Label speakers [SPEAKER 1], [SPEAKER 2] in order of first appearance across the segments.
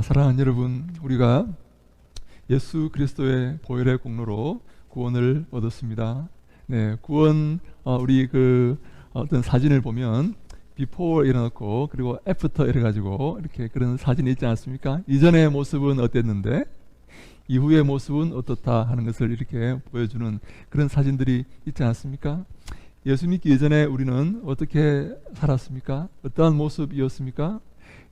[SPEAKER 1] 사랑하는 여러분, 우리가 예수 그리스도의 보혈의 공로로 구원을 얻었습니다. 네, 구원 우리 어떤 사진을 보면 before 이래놓고 그리고 after 이래가지고 이렇게 그런 사진이 있지 않습니까? 이전의 모습은 어땠는데 이후의 모습은 어떻다 하는 것을 이렇게 보여주는 그런 사진들이 있지 않습니까? 예수 믿기 이전에 우리는 어떻게 살았습니까? 어떠한 모습이었습니까?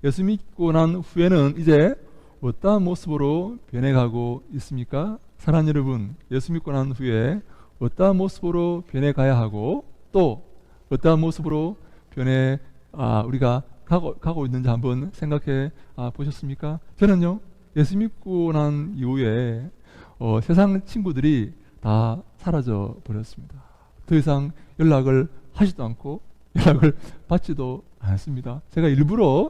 [SPEAKER 1] 예수 믿고 난 후에는 이제 어떠한 모습으로 변해가고 있습니까? 사랑하는 여러분, 예수 믿고 난 후에 어떠한 모습으로 변해가야 하고 또 어떠한 모습으로 우리가 가고 있는지 한번 생각해 보셨습니까? 저는요, 예수 믿고 난 이후에 세상 친구들이 다 사라져 버렸습니다. 더 이상 연락을 하지도 않고 연락을 받지도 않습니다. 제가 일부러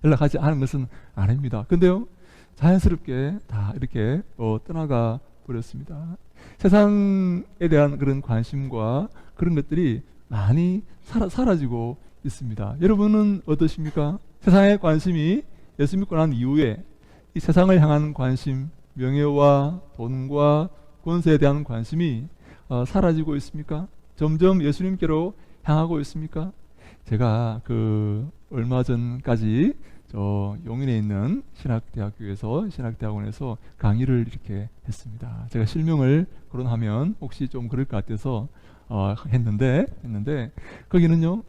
[SPEAKER 1] 연락하지 않은 것은 아닙니다. 근데요, 자연스럽게 다 이렇게 떠나가 버렸습니다. 세상에 대한 그런 관심과 그런 것들이 많이 사라지고 있습니다. 여러분은 어떠십니까? 세상의 관심이 예수 믿고 난 이후에 이 세상을 향한 관심, 명예와 돈과 권세에 대한 관심이 사라지고 있습니까? 점점 예수님께로 향하고 있습니까? 제가 얼마 전까지 저 용인에 있는 신학대학원에서 강의를 이렇게 했습니다. 제가 실명을 거론하면 혹시 좀 그럴 것 같아서 했는데 거기는요,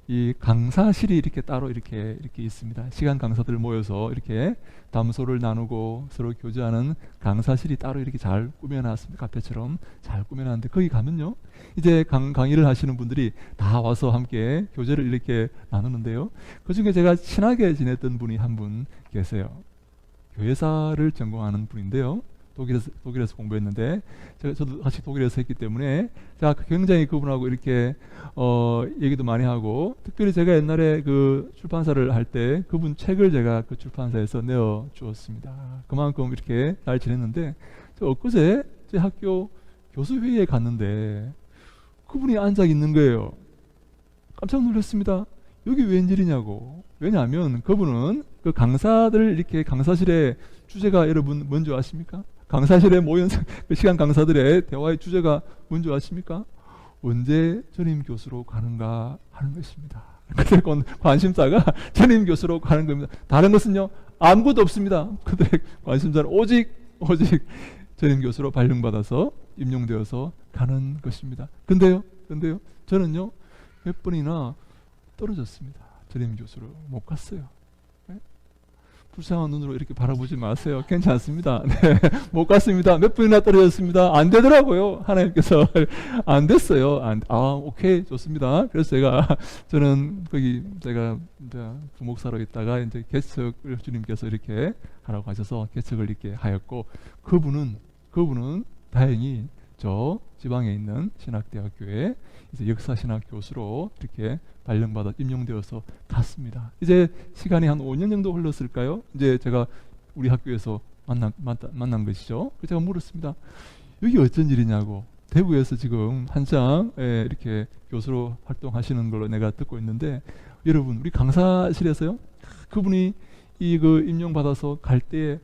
[SPEAKER 1] 이 강사실이 이렇게 따로 이렇게 있습니다. 시간 강사들 모여서 이렇게 담소를 나누고 서로 교제하는 강사실이 따로 이렇게 잘 꾸며놨습니다. 카페처럼 잘 꾸며놨는데 거기 가면요, 이제 강의를 하시는 분들이 다 와서 함께 교제를 이렇게 나누는데요. 그 중에 제가 친하게 지냈던 분이 한 분 계세요. 교회사를 전공하는 분인데요. 독일에서 공부했는데 저도 같이 독일에서 했기 때문에 제가 굉장히 그분하고 이렇게 얘기도 많이 하고, 특별히 제가 옛날에 그 출판사를 할 때 그분 책을 제가 그 출판사에서 내어 주었습니다. 그만큼 이렇게 잘 지냈는데 저 엊그제 제 학교 교수회의에 갔는데 그분이 앉아 있는 거예요. 깜짝 놀랐습니다. 여기 웬일이냐고. 왜냐하면 그분은 그 강사들 이렇게 강사실의 주제가 여러분 뭔지 아십니까? 강사실에 모인 그 시간 강사들의 대화의 주제가 뭔지 아십니까? 언제 전임 교수로 가는가 하는 것입니다. 그들 관심사가 전임 교수로 가는 겁니다. 다른 것은요, 아무것도 없습니다. 그들의 관심사는 오직 전임 교수로 발령받아서 임용되어서 가는 것입니다. 근데요, 저는요, 몇 번이나 떨어졌습니다. 전임 교수로 못 갔어요. 불쌍한 눈으로 이렇게 바라보지 마세요. 괜찮습니다. 네, 못 갔습니다. 몇 번이나 떨어졌습니다. 안 되더라고요. 하나님께서 안 됐어요. 오케이, 좋습니다. 그래서 저는 거기 제가 부목사로 있다가 이제 개척을 주님께서 이렇게 하라고 하셔서 개척을 이렇게 하였고, 그분은 다행히 저 지방에 있는 신학대학교에 이제 역사신학 교수로 이렇게 발령받아 임용되어서 갔습니다. 이제 시간이 한 5년 정도 흘렀을까요? 이제 제가 우리 학교에서 만난 것이죠. 그래서 제가 물었습니다. 여기 어쩐 일이냐고. 대구에서 지금 한창 이렇게 교수로 활동하시는 걸로 내가 듣고 있는데, 여러분, 우리 강사실에서요, 그분이 임용받아서 갈 때에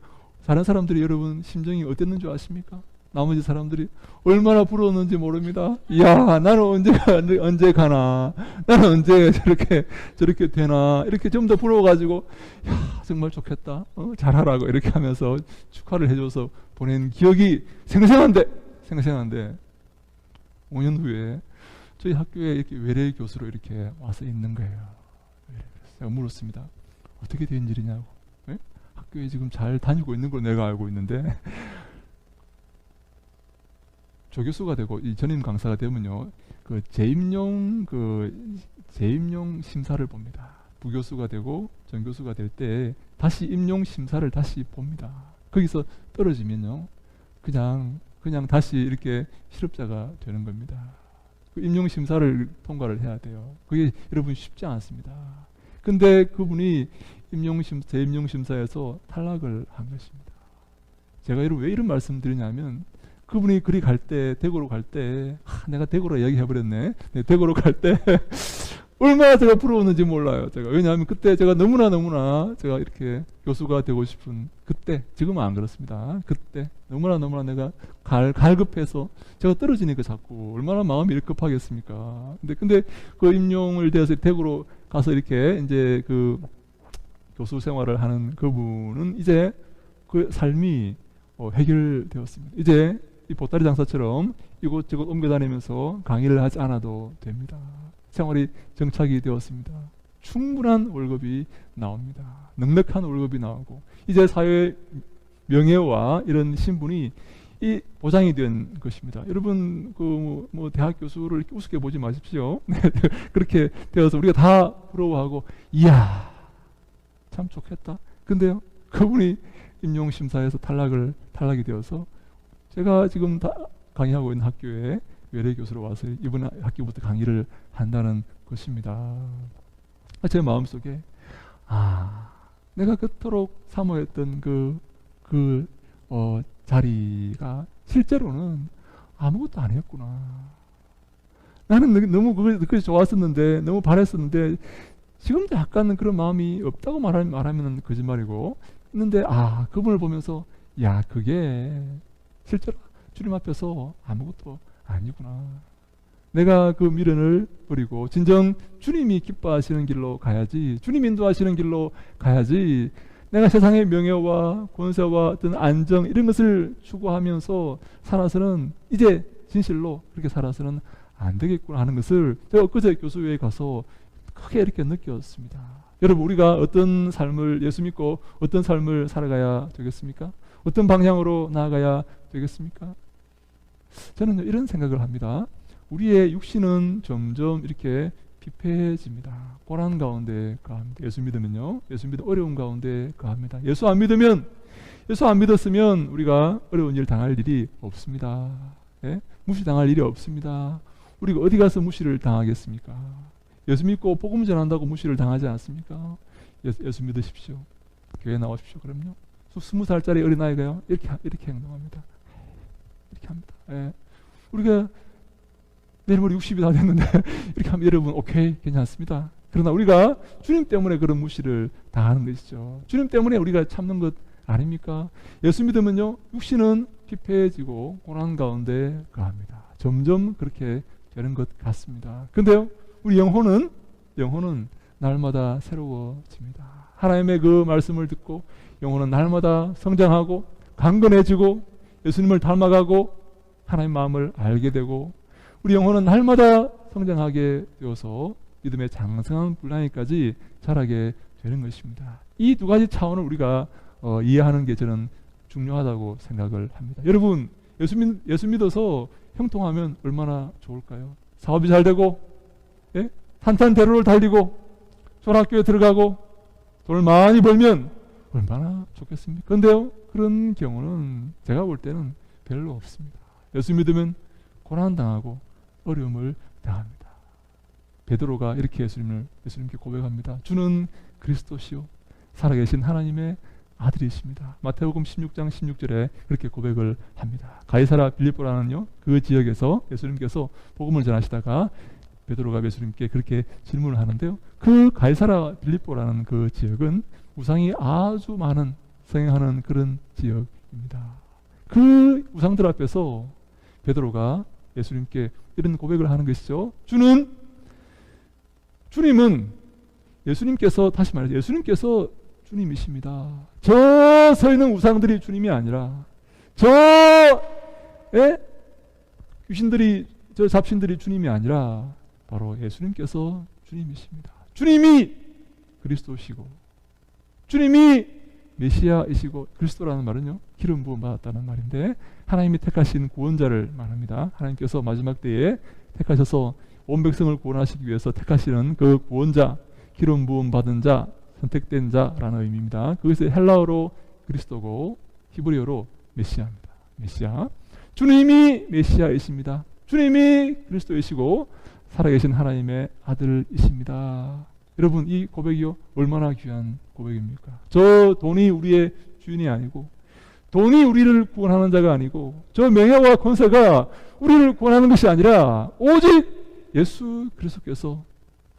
[SPEAKER 1] 다른 사람들이 여러분 심정이 어땠는 줄 아십니까? 나머지 사람들이 얼마나 부러웠는지 모릅니다. 이야, 나는 언제 가나, 나는 언제 저렇게 되나, 이렇게 좀 더 부러워가지고, 야, 정말 좋겠다, 잘하라고 이렇게 하면서 축하를 해줘서 보낸 기억이 생생한데 5년 후에 저희 학교에 이렇게 외래 교수로 이렇게 와서 있는 거예요. 제가 물었습니다. 어떻게 된 일이냐고. 네? 학교에 지금 잘 다니고 있는 걸 내가 알고 있는데 조교수가 되고 이 전임 강사가 되면요, 재임용 심사를 봅니다. 부교수가 되고 전교수가 될 때 다시 임용 심사를 다시 봅니다. 거기서 떨어지면요, 그냥 다시 이렇게 실업자가 되는 겁니다. 그 임용 심사를 통과를 해야 돼요. 그게 여러분 쉽지 않습니다. 근데 그분이 재임용 심사에서 탈락을 한 것입니다. 제가 여러분 왜 이런 말씀 드리냐면, 그분이 대구로 갈 때, 내가 대구로 이야기해버렸네. 네, 대구로 갈 때 얼마나 제가 부러웠는지 몰라요. 제가 왜냐하면 그때 제가 너무나 제가 이렇게 교수가 되고 싶은 그때, 지금은 안 그렇습니다. 그때 너무나 내가 갈급해서 제가 떨어지니까 자꾸 얼마나 마음이 일급하겠습니까. 근데 그 임용을 되어서 대구로 가서 이렇게 이제 그 교수 생활을 하는 그분은 이제 그 삶이 해결되었습니다. 이제 이 보따리 장사처럼 이곳저곳 옮겨 다니면서 강의를 하지 않아도 됩니다. 생활이 정착이 되었습니다. 충분한 월급이 나옵니다. 넉넉한 월급이 나오고 이제 사회 명예와 이런 신분이 이 보장이 된 것입니다. 여러분 그 뭐 대학 교수를 이렇게 우습게 보지 마십시오. 그렇게 되어서 우리가 다 부러워하고 이야 참 좋겠다. 근데요 그분이 임용심사에서 탈락이 되어서 제가 지금 다 강의하고 있는 학교에 외래 교수로 와서 이번 학기부터 강의를 한다는 것입니다. 제 마음속에 내가 그토록 사모했던 그 자리가 실제로는 아무것도 아니었구나. 나는 너무 그것이 좋았었는데 너무 바랬었는데 지금도 약간 그런 마음이 없다고 말하면 거짓말이고 있는데 그분을 보면서 야 그게 실제로 주님 앞에서 아무것도 아니구나. 내가 그 미련을 버리고 진정 주님이 기뻐하시는 길로 가야지. 주님 인도하시는 길로 가야지. 내가 세상의 명예와 권세와 어떤 안정 이런 것을 추구하면서 살아서는 이제 진실로 그렇게 살아서는 안 되겠구나 하는 것을 제가 엊그제 교수회에 가서 크게 이렇게 느꼈습니다. 여러분 우리가 어떤 삶을 예수 믿고 어떤 삶을 살아가야 되겠습니까? 어떤 방향으로 나아가야 되겠습니까? 저는 이런 생각을 합니다. 우리의 육신은 점점 이렇게 피폐해집니다. 고난 가운데 가합니다. 예수 믿으면요. 예수 믿음 어려운 가운데 가합니다. 예수 안 믿었으면 우리가 어려운 일 당할 일이 없습니다. 예? 무시당할 일이 없습니다. 우리가 어디 가서 무시를 당하겠습니까? 예수 믿고 복음 전한다고 무시를 당하지 않습니까? 예수 믿으십시오. 교회 나오십시오. 그럼요. 20살짜리 어린아이가요. 이렇게 행동합니다. 이렇게 합니다. 예. 우리가 내일 모레 60이 다 됐는데 이렇게 하면 여러분 오케이 괜찮습니다. 그러나 우리가 주님 때문에 그런 무시를 당하는 것이죠. 주님 때문에 우리가 참는 것 아닙니까? 예수 믿으면요 육신은 피폐해지고 고난 가운데 가합니다. 점점 그렇게 되는 것 같습니다. 근데요 우리 영혼은 날마다 새로워집니다. 하나님의 그 말씀을 듣고 영혼은 날마다 성장하고 강건해지고 예수님을 닮아가고 하나님 마음을 알게 되고 우리 영혼은 날마다 성장하게 되어서 믿음의 장성한 분량까지 자라게 되는 것입니다. 이 두 가지 차원을 우리가 이해하는 게 저는 중요하다고 생각을 합니다. 여러분 예수 믿어서 형통하면 얼마나 좋을까요? 사업이 잘 되고 예? 탄탄대로를 달리고 졸학교에 들어가고 돈을 많이 벌면 얼마나 좋겠습니까? 그런데요 그런 경우는 제가 볼 때는 별로 없습니다. 예수 믿으면 고난당하고 어려움을 당합니다. 베드로가 이렇게 예수님께 고백합니다. 주는 그리스도시요 살아계신 하나님의 아들이십니다. 마태복음 16장 16절에 그렇게 고백을 합니다. 가이사라 빌립보라는요 그 지역에서 예수님께서 복음을 전하시다가 베드로가 예수님께 그렇게 질문을 하는데요. 그 가이사라 빌립보라는 그 지역은 우상이 아주 많은 성행하는 그런 지역입니다. 그 우상들 앞에서 베드로가 예수님께 이런 고백을 하는 것이죠. 주님은 예수님께서 다시 말해서 예수님께서 주님이십니다. 저 서 있는 우상들이 주님이 아니라 귀신들이 저 잡신들이 주님이 아니라 바로 예수님께서 주님이십니다. 주님이 그리스도시고 주님이 메시아이시고 그리스도라는 말은요 기름 부음 받았다는 말인데 하나님이 택하신 구원자를 말합니다. 하나님께서 마지막 때에 택하셔서 온 백성을 구원하시기 위해서 택하시는 그 구원자, 기름 부음 받은 자, 선택된 자라는 의미입니다. 그것이 헬라어로 그리스도고 히브리어로 메시아입니다. 메시아. 주님이 메시아이십니다. 주님이 그리스도이시고 살아계신 하나님의 아들이십니다. 여러분 이 고백이요 얼마나 귀한 고백입니까? 저 돈이 우리의 주인이 아니고 돈이 우리를 구원하는 자가 아니고 저 명예와 권세가 우리를 구원하는 것이 아니라 오직 예수 그리스도께서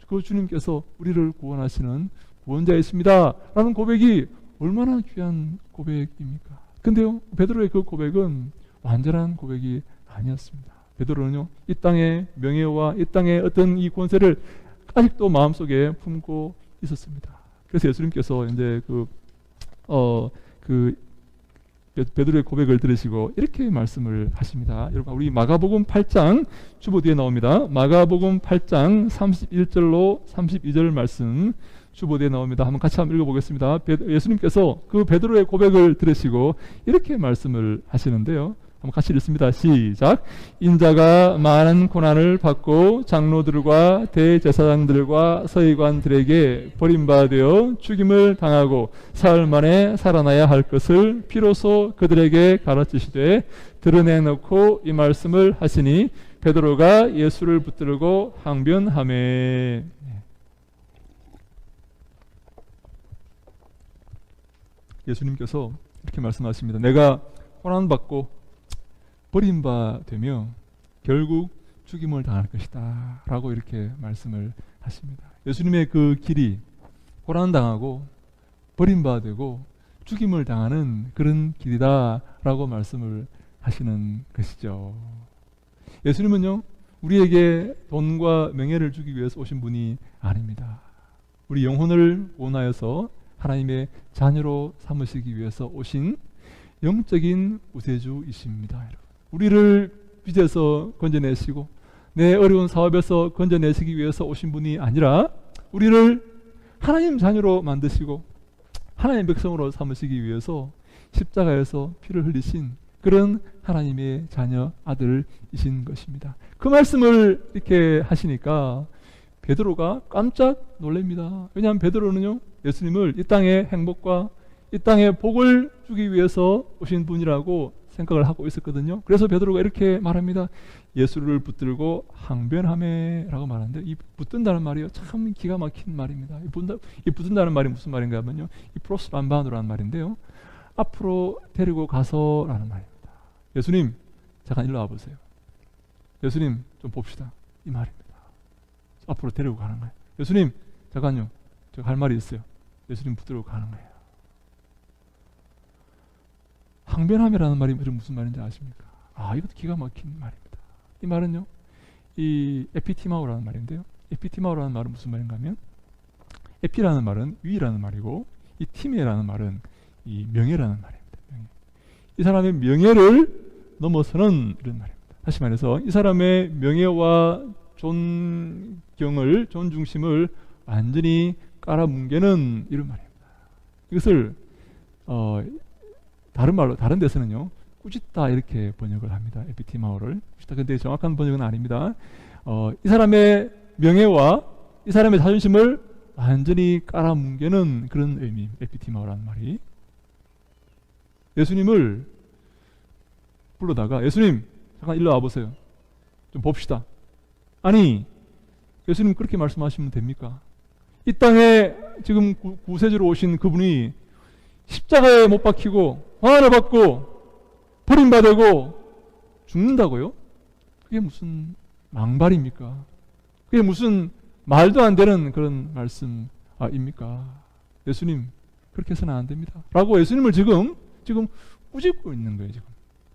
[SPEAKER 1] 그 주님께서 우리를 구원하시는 구원자이십니다 라는 고백이 얼마나 귀한 고백입니까? 근데요, 베드로의 그 고백은 완전한 고백이 아니었습니다. 베드로는요, 이 땅의 명예와 이 땅의 어떤 이 권세를 아직도 마음속에 품고 있었습니다. 그래서 예수님께서 이제 베드로의 고백을 들으시고 이렇게 말씀을 하십니다. 여러분, 우리 마가복음 8장 주보 뒤에 나옵니다. 마가복음 8장 31절로 32절 말씀 주보 뒤에 나옵니다. 한번 읽어보겠습니다. 예수님께서 그 베드로의 고백을 들으시고 이렇게 말씀을 하시는데요. 한번 같이 읽습니다. 시작. 인자가 많은 고난을 받고 장로들과 대제사장들과 서기관들에게 버림받아 죽임을 당하고 사흘 만에 살아나야 할 것을 비로소 그들에게 가르치시되 드러내놓고 이 말씀을 하시니 베드로가 예수를 붙들고 항변하매. 예수님께서 이렇게 말씀하십니다. 내가 고난받고 버림받으며 결국 죽임을 당할 것이다 라고 이렇게 말씀을 하십니다. 예수님의 그 길이 고난당하고 버림받고 죽임을 당하는 그런 길이다 라고 말씀을 하시는 것이죠. 예수님은요, 우리에게 돈과 명예를 주기 위해서 오신 분이 아닙니다. 우리 영혼을 구원하여서 하나님의 자녀로 삼으시기 위해서 오신 영적인 구세주이십니다. 여러분. 우리를 빚에서 건져내시고 내 어려운 사업에서 건져내시기 위해서 오신 분이 아니라 우리를 하나님 자녀로 만드시고 하나님 백성으로 삼으시기 위해서 십자가에서 피를 흘리신 그런 하나님의 자녀 아들이신 것입니다. 그 말씀을 이렇게 하시니까 베드로가 깜짝 놀랍니다. 왜냐하면 베드로는요, 예수님을 이 땅의 행복과 이 땅의 복을 주기 위해서 오신 분이라고 생각을 하고 있었거든요. 그래서 베드로가 이렇게 말합니다. 예수를 붙들고 항변하매 라고 말하는데, 이 붙든다는 말이요, 참 기가 막힌 말입니다. 이 붙든다는 말이 무슨 말인가 하면요, 이 프로스람반도라는 말인데요, 앞으로 데리고 가서 라는 말입니다. 예수님 잠깐 일로 와보세요. 예수님 좀 봅시다, 이 말입니다. 앞으로 데리고 가는 거예요. 예수님 잠깐요, 제가 할 말이 있어요. 예수님 붙들고 가는 거예요. 항변함이라는 말이 무슨 말인지 아십니까? 이것도 기가 막힌 말입니다. 이 말은요, 이 에피티마오라는 말인데요, 에피티마오라는 말은 무슨 말인가 하면, 에피라는 말은 위라는 말이고, 이 티메라는 말은 이 명예라는 말입니다. 명예. 이 사람의 명예를 넘어서는 이런 말입니다. 다시 말해서 이 사람의 명예와 존경을, 존중심을 완전히 깔아뭉개는 이런 말입니다. 이것을 다른 말로, 다른 데서는요, 꾸짖다 이렇게 번역을 합니다. 에피티마오를 꾸짖다. 근데 정확한 번역은 아닙니다. 이 사람의 명예와 이 사람의 자존심을 완전히 깔아뭉개는 그런 의미, 에피티마오라는 말이. 예수님을 불러다가, 예수님 잠깐 일로 와보세요. 좀 봅시다. 아니, 예수님 그렇게 말씀하시면 됩니까? 이 땅에 지금 구세주로 오신 그분이 십자가에 못 박히고 고난을 받고 버림받고 죽는다고요? 그게 무슨 망발입니까? 그게 무슨 말도 안 되는 그런 말씀입니까? 예수님 그렇게 해서는 안 됩니다 라고 예수님을 지금 꾸짖고 있는 거예요. 지금.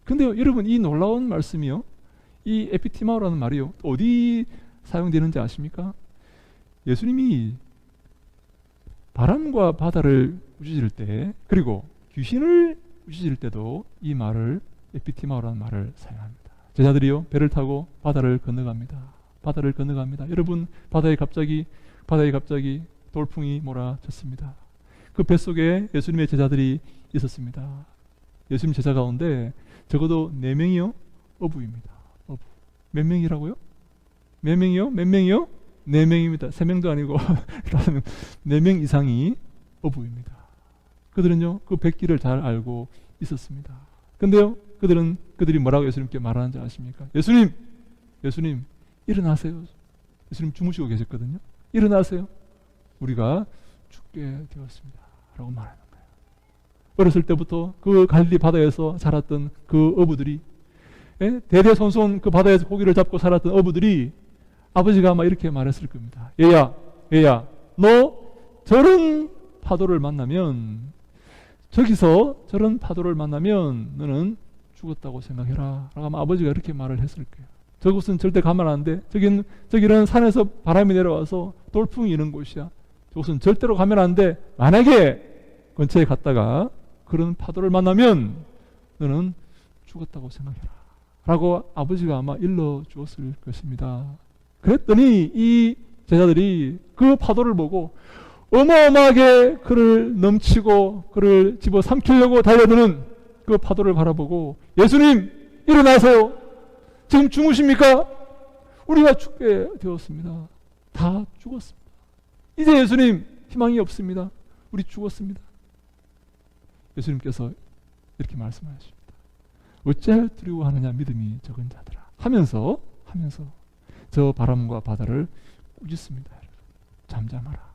[SPEAKER 1] 근데요, 여러분, 이 놀라운 말씀이요, 이 에피티마오라는 말이요, 어디 사용되는지 아십니까? 예수님이 바람과 바다를 꾸짖을 때, 그리고 귀신을 꾸짖을 때도 이 말을, 에피티마오라는 말을 사용합니다. 제자들이요, 배를 타고 바다를 건너갑니다. 바다를 건너갑니다. 여러분, 바다에 갑자기 돌풍이 몰아쳤습니다. 그 뱃속에 예수님의 제자들이 있었습니다. 예수님 제자 가운데 적어도 4명이요 어부입니다. 어부. 몇 명이라고요? 몇 명이요? 몇 명이요? 4명입니다. 3명도 아니고 4명 이상이 어부입니다. 그들은요, 그 백기를 잘 알고 있었습니다. 근데요, 그들이 뭐라고 예수님께 말하는지 아십니까? 예수님 일어나세요. 예수님 주무시고 계셨거든요. 일어나세요. 우리가 죽게 되었습니다 라고 말하는 거예요. 어렸을 때부터 그 갈릴리 바다에서 자랐던 그 어부들이, 대대손손 그 바다에서 고기를 잡고 살았던 어부들이 아버지가 아마 이렇게 말했을 겁니다. 얘야, 너 저런 파도를 만나면, 저기서 저런 파도를 만나면 너는 죽었다고 생각해라. 라고 아마 아버지가 이렇게 말을 했을 거예요. 저곳은 절대 가면 안 돼. 저기는 산에서 바람이 내려와서 돌풍이 이는 곳이야. 저곳은 절대로 가면 안 돼. 만약에 근처에 갔다가 그런 파도를 만나면 너는 죽었다고 생각해라. 라고 아버지가 아마 일러 주었을 것입니다. 그랬더니 이 제자들이 그 파도를 보고 어마어마하게 그를 넘치고 그를 집어삼키려고 달려드는 그 파도를 바라보고 예수님 일어나세요. 지금 죽으십니까? 우리가 죽게 되었습니다. 다 죽었습니다. 이제 예수님 희망이 없습니다. 우리 죽었습니다. 예수님께서 이렇게 말씀하십니다. 어찌하여 두려워하느냐 믿음이 적은 자들아 하면서 저 바람과 바다를 꾸짖습니다. 잠잠하라.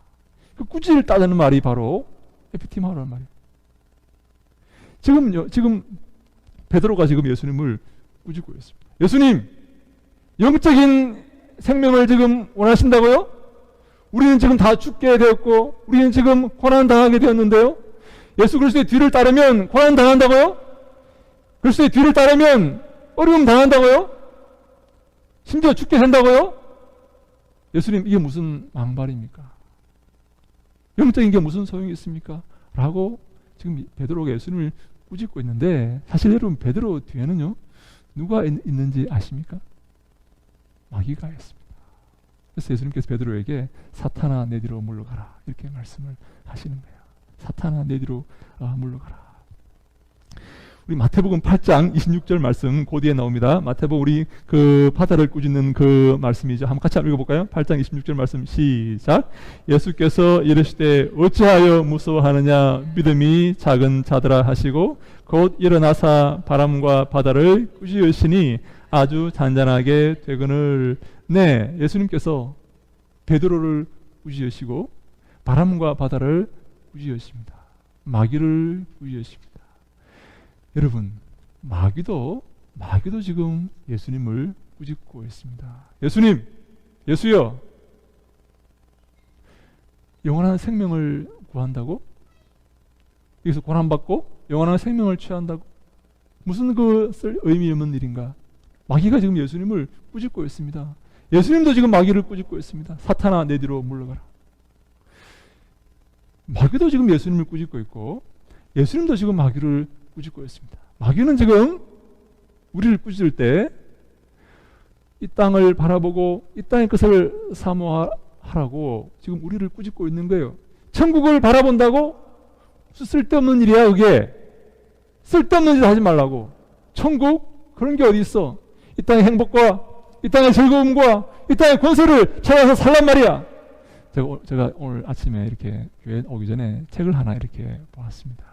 [SPEAKER 1] 그 꾸짖다는 말이 바로 에피티마라는 말이에요. 지금 베드로가 지금 예수님을 꾸짖고 있습니다. 예수님, 영적인 생명을 지금 원하신다고요? 우리는 지금 다 죽게 되었고 우리는 지금 고난당하게 되었는데요. 예수 그리스도의 뒤를 따르면 고난당한다고요? 그리스도의 뒤를 따르면 어려움 당한다고요? 심지어 죽게 된다고요? 예수님, 이게 무슨 망발입니까? 영적인 게 무슨 소용이 있습니까? 라고 지금 베드로가 예수님을 꾸짖고 있는데, 사실 여러분 베드로 뒤에는요 누가 있는지 아십니까? 마귀가 있습니다. 그래서 예수님께서 베드로에게 사탄아 내 뒤로 물러가라 이렇게 말씀을 하시는 거예요. 사탄아 내 뒤로 물러가라. 우리 마태복음 8장 26절 말씀 그 뒤에 나옵니다. 마태복음 우리 그 바다를 꾸짖는 그 말씀이죠. 한번 같이 읽어볼까요? 8장 26절 말씀 시작. 예수께서 이르시되 어찌하여 무서워하느냐 믿음이 작은 자들아 하시고 곧 일어나사 바람과 바다를 꾸짖으시니 아주 잔잔하게 되거늘. 네, 예수님께서 베드로를 꾸짖으시고 바람과 바다를 꾸짖으십니다. 마귀를 꾸짖으십니다. 여러분, 마귀도 지금 예수님을 꾸짖고 있습니다. 예수님, 예수여, 영원한 생명을 구한다고? 여기서 고난받고 영원한 생명을 취한다고? 무슨 쓸 의미 없는 일인가? 마귀가 지금 예수님을 꾸짖고 있습니다. 예수님도 지금 마귀를 꾸짖고 있습니다. 사탄아 내 뒤로 물러가라. 마귀도 지금 예수님을 꾸짖고 있고 예수님도 지금 마귀를 꾸짖고 있습니다. 마귀는 지금 우리를 꾸짖을 때 이 땅을 바라보고 이 땅의 것을 사모하라고 지금 우리를 꾸짖고 있는 거예요. 천국을 바라본다고? 쓸데없는 일이야 그게. 쓸데없는 짓 하지 말라고. 천국? 그런 게 어디 있어. 이 땅의 행복과 이 땅의 즐거움과 이 땅의 권세를 찾아서 살란 말이야. 제가 오늘 아침에 이렇게 교회 오기 전에 책을 하나 이렇게 보았습니다.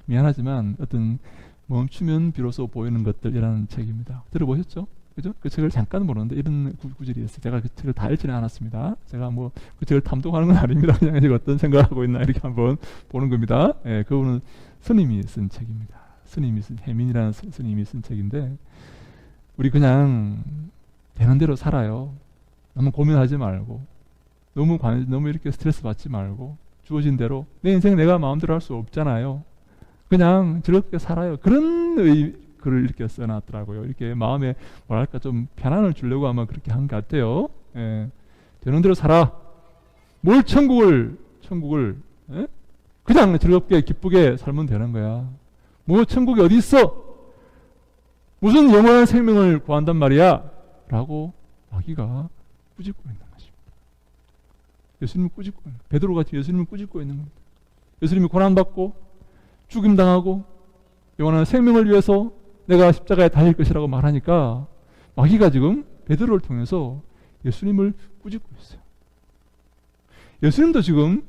[SPEAKER 1] 미안하지만 어떤 멈추면 비로소 보이는 것들이라는 책입니다. 들어보셨죠? 그죠? 그 책을 잠깐 보는데 이런 구절이 있어요. 제가 그 책을 다 읽지는 않았습니다. 제가 뭐 그 책을 탐독하는 건 아닙니다. 그냥 제가 어떤 생각을 하고 있나 이렇게 한번 보는 겁니다. 예, 그분은 스님이 쓴 책입니다. 해민이라는 스님이 쓴 책인데 우리 그냥 되는 대로 살아요. 너무 고민하지 말고 너무 이렇게 스트레스 받지 말고 주어진 대로 내 인생 내가 마음대로 할 수 없잖아요. 그냥 즐겁게 살아요. 그런 글을 이렇게 써놨더라고요. 이렇게 마음에 뭐랄까 좀 편안을 주려고 아마 그렇게 한 것 같아요. 예. 되는 대로 살아. 뭘 천국을 예? 그냥 즐겁게 기쁘게 살면 되는 거야. 뭐 천국이 어디 있어? 무슨 영원한 생명을 구한단 말이야? 라고 마귀가 꾸짖고 있는 것입니다. 예수님을 꾸짖고 있는, 베드로가 예수님을 꾸짖고 있는 겁니다. 예수님이 고난받고 죽임당하고 영원한 생명을 위해서 내가 십자가에 달릴 것이라고 말하니까 마귀가 지금 베드로를 통해서 예수님을 꾸짖고 있어요. 예수님도 지금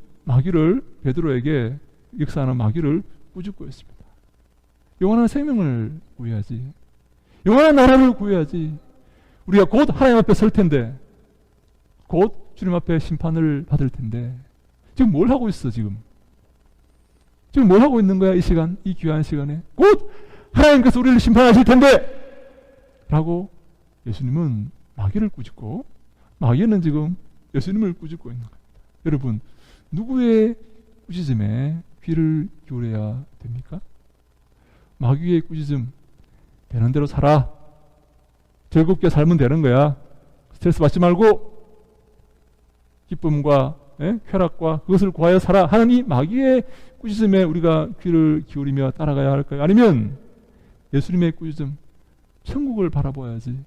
[SPEAKER 1] 베드로에게 역사하는 마귀를 꾸짖고 있습니다. 영원한 생명을 구해야지. 영원한 나라를 구해야지. 우리가 곧 하나님 앞에 설 텐데, 곧 주님 앞에 심판을 받을 텐데, 지금 뭘 하고 있어, 지금 뭘 하고 있는 거야, 이 시간, 이 귀한 시간에. 곧 하나님께서 우리를 심판하실 텐데! 라고 예수님은 마귀를 꾸짖고, 마귀는 지금 예수님을 꾸짖고 있는 겁니다. 여러분, 누구의 꾸짖음에 귀를 기울여야 됩니까? 마귀의 꾸짖음, 되는 대로 살아, 즐겁게 살면 되는 거야, 스트레스 받지 말고 기쁨과 쾌락과 그것을 구하여 살아 하는 이 마귀의 꾸짖음에 우리가 귀를 기울이며 따라가야 할까요? 아니면 예수님의 꾸짖음, 천국을 바라보아야지,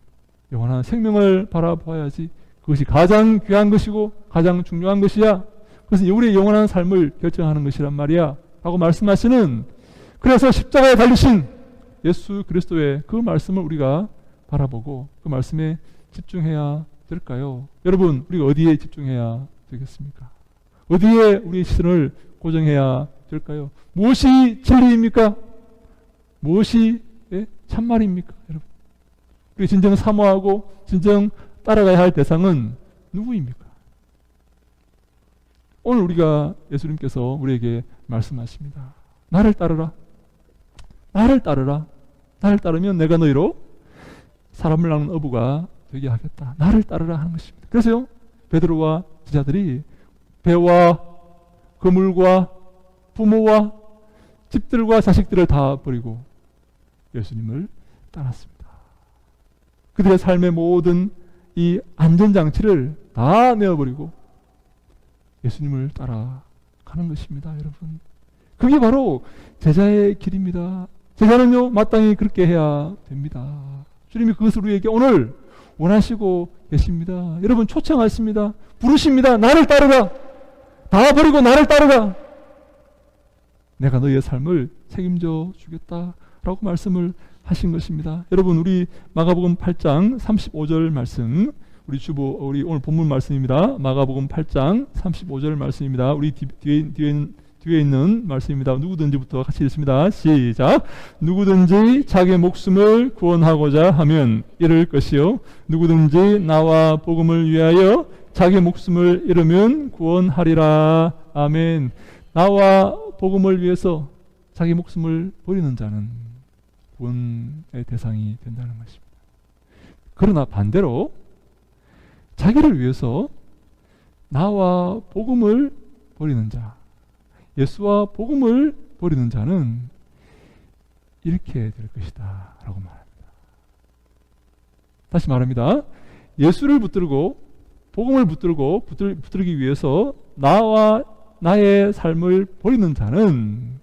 [SPEAKER 1] 영원한 생명을 바라보아야지, 그것이 가장 귀한 것이고 가장 중요한 것이야, 그것은 우리의 영원한 삶을 결정하는 것이란 말이야 라고 말씀하시는, 그래서 십자가에 달리신 예수 그리스도의 그 말씀을 우리가 바라보고 그 말씀에 집중해야 될까요? 여러분, 우리가 어디에 집중해야 되겠습니까? 어디에 우리의 시선을 고정해야 될까요? 무엇이 진리입니까? 무엇이 참말입니까? 여러분, 우리 진정 사모하고 진정 따라가야 할 대상은 누구입니까? 오늘 우리가 예수님께서 우리에게 말씀하십니다. 나를 따르라. 나를 따르라. 나를 따르면 내가 너희로 사람을 낳는 어부가 되게 하겠다. 나를 따르라 하는 것입니다. 그래서요, 베드로와 제자들이 배와 그물과 부모와 집들과 자식들을 다 버리고 예수님을 따랐습니다. 그들의 삶의 모든 이 안전장치를 다 내어버리고 예수님을 따라가는 것입니다. 여러분, 그게 바로 제자의 길입니다. 제자는요, 마땅히 그렇게 해야 됩니다. 주님이 그것을 우리에게 오늘 원하시고 계십니다. 여러분, 초청하십니다. 부르십니다. 나를 따르라. 다 버리고 나를 따르라. 내가 너희의 삶을 책임져 주겠다라고 말씀을 하신 것입니다. 여러분, 우리 마가복음 8장 35절 말씀, 우리 오늘 본문 말씀입니다. 마가복음 8장 35절 말씀입니다. 우리 뒤에 있는 말씀입니다. 누구든지부터 같이 읽습니다. 시작. 누구든지 자기 목숨을 구원하고자 하면 잃을 것이요, 누구든지 나와 복음을 위하여 자기 목숨을 잃으면 구원하리라. 아멘. 나와 복음을 위해서 자기 목숨을 버리는 자는 구원의 대상이 된다는 것입니다. 그러나 반대로 자기를 위해서 나와 복음을 버리는 자, 예수와 복음을 버리는 자는 이렇게 될 것이다 라고 말합니다. 다시 말합니다. 예수를 붙들고 복음을 붙들기 위해서 나와 나의 삶을 버리는 자는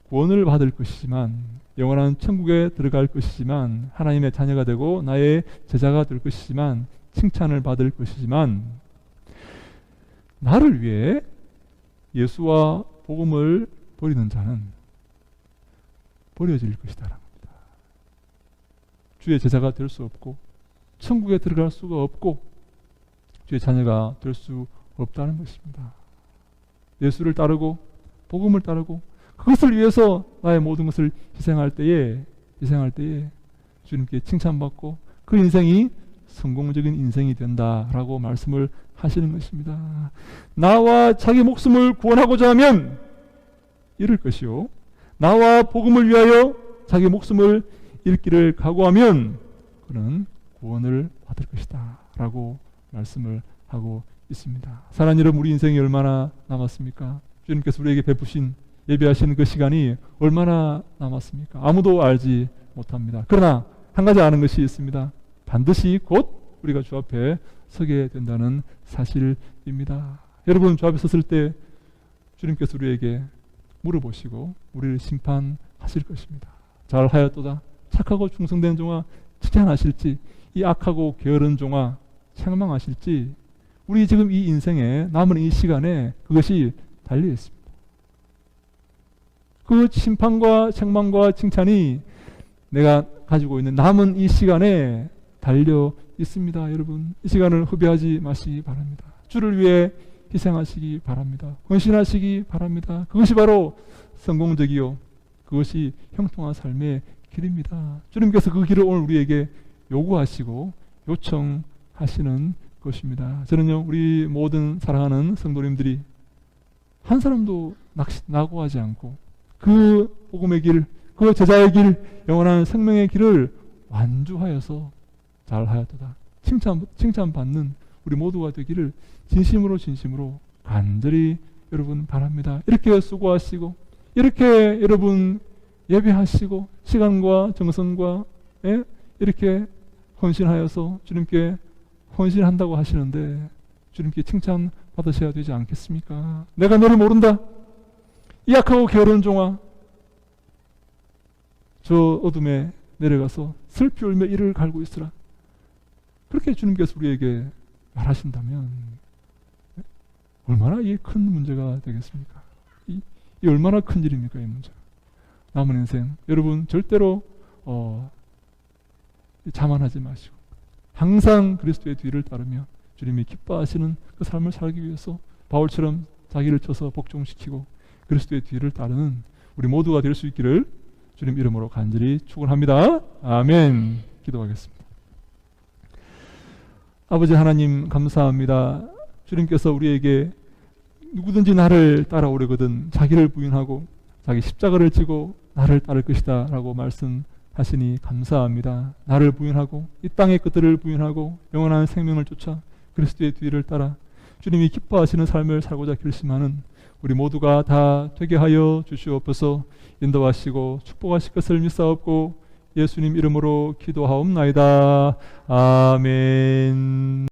[SPEAKER 1] 구원을 받을 것이지만, 영원한 천국에 들어갈 것이지만, 하나님의 자녀가 되고 나의 제자가 될 것이지만, 칭찬을 받을 것이지만, 나를 위해 예수와 복음을 버리는 자는 버려질 것이다 라는 겁니다. 주의 제자가 될 수 없고 천국에 들어갈 수가 없고 주의 자녀가 될 수 없다는 것입니다. 예수를 따르고 복음을 따르고 그것을 위해서 나의 모든 것을 희생할 때에 주님께 칭찬받고 그 인생이 성공적인 인생이 된다라고 말씀을 하시는 것입니다. 나와 자기 목숨을 구원하고자 하면 잃을 것이요, 나와 복음을 위하여 자기 목숨을 잃기를 각오하면 그는 구원을 받을 것이다 라고 말씀을 하고 있습니다. 사랑하는 여러분, 우리 인생이 얼마나 남았습니까? 주님께서 우리에게 베푸신 예배하시는 그 시간이 얼마나 남았습니까? 아무도 알지 못합니다. 그러나 한 가지 아는 것이 있습니다. 반드시 곧 우리가 주 앞에 서게 된다는 사실입니다. 여러분, 주 앞에 섰을 때 주님께서 우리에게 물어보시고 우리를 심판하실 것입니다. 잘하였도다 착하고 충성된 종아, 칭찬하실지, 이 악하고 게으른 종아 책망하실지, 우리 지금 이 인생에 남은 이 시간에 그것이 달려 있습니다. 그 심판과 책망과 칭찬이 내가 가지고 있는 남은 이 시간에 달려 있습니다. 여러분, 이 시간을 허비하지 마시기 바랍니다. 주를 위해 희생하시기 바랍니다. 헌신하시기 바랍니다. 그것이 바로 성공적이요, 그것이 형통한 삶의 길입니다. 주님께서 그 길을 오늘 우리에게 요구하시고 요청하시는 것입니다. 저는요, 우리 모든 사랑하는 성도님들이 한 사람도 낙오하지 않고 그 복음의 길, 그 제자의 길, 영원한 생명의 길을 완주하여서 잘하였도다 칭찬받는 우리 모두가 되기를 진심으로 간절히 여러분 바랍니다. 이렇게 수고하시고 이렇게 여러분 예배하시고 시간과 정성과 이렇게 헌신하여서 주님께 헌신한다고 하시는데 주님께 칭찬 받으셔야 되지 않겠습니까? 내가 너를 모른다. 이 약하고 게으른 종아, 저 어둠에 내려가서 슬피 울며 이를 갈고 있으라. 그렇게 주님께서 우리에게 말하신다면 얼마나 이게 큰 문제가 되겠습니까? 이 얼마나 큰 일입니까, 이 문제? 남은 인생 여러분 절대로 자만하지 마시고 항상 그리스도의 뒤를 따르며 주님이 기뻐하시는 그 삶을 살기 위해서 바울처럼 자기를 쳐서 복종시키고 그리스도의 뒤를 따르는 우리 모두가 될 수 있기를 주님 이름으로 간절히 축원합니다. 아멘. 기도하겠습니다. 아버지 하나님 감사합니다. 주님께서 우리에게 누구든지 나를 따라오려거든 자기를 부인하고 자기 십자가를 지고 나를 따를 것이다 라고 말씀하시니 감사합니다. 나를 부인하고 이 땅의 것들을 부인하고 영원한 생명을 쫓아 그리스도의 뒤를 따라 주님이 기뻐하시는 삶을 살고자 결심하는 우리 모두가 다 되게 하여 주시옵소서. 인도하시고 축복하실 것을 믿사옵고 예수님 이름으로 기도하옵나이다. 아멘.